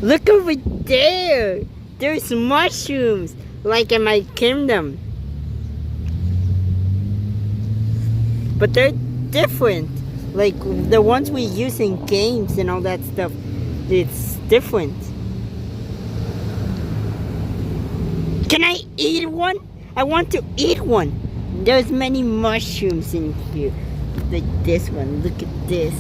Look over there. There's mushrooms, like in my kingdom. But they're different. Like the ones we use in games and all that stuff. It's different. Can I eat one? I want to eat one. There's many mushrooms in here. Like this one. Look at this.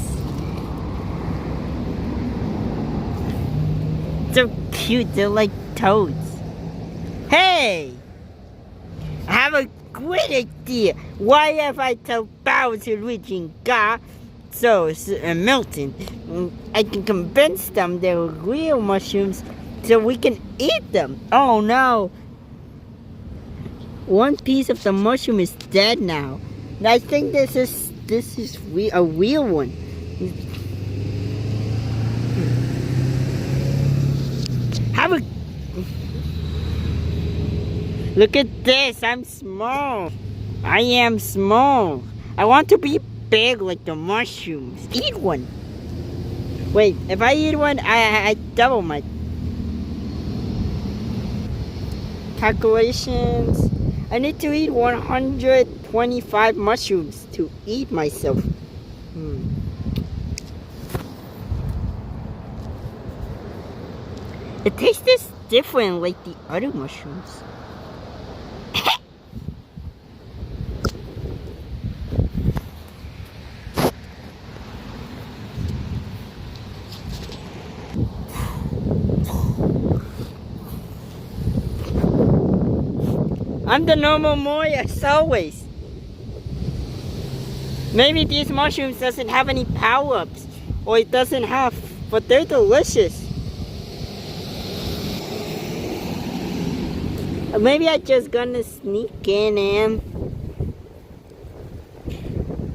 So cute. They're like toads. Hey! I have a great idea. Why if I tell Bowser, Luigi, and Gar, and Milton, I can convince them they're real mushrooms so we can eat them. Oh no. One piece of the mushroom is dead now. And I think this is a real one. Look at this. I'm small. I am small. I want to be big like the mushrooms. Eat one. Wait, if I eat one, I double my calculations. I need to eat 125 mushrooms to eat myself. It tastes different like the other mushrooms. I'm the normal Moya as always. Maybe these mushrooms doesn't have any power-ups, or it doesn't have, but they're delicious. Maybe I just gonna sneak in and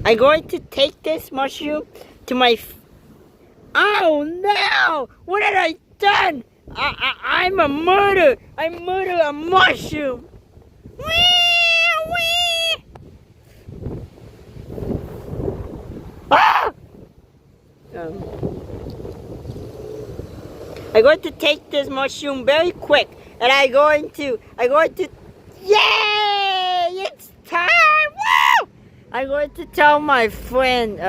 I'm going to take this mushroom to my. Oh no! What have I done? I'm a murderer. I murdered a mushroom. Ah! I'm going to take this mushroom very quick, and I'm going to, yay! It's time! Woo! I'm going to tell my friend,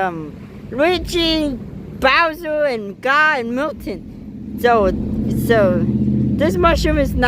Luigi, Bowser, and Gar, and Milton. So, this mushroom is not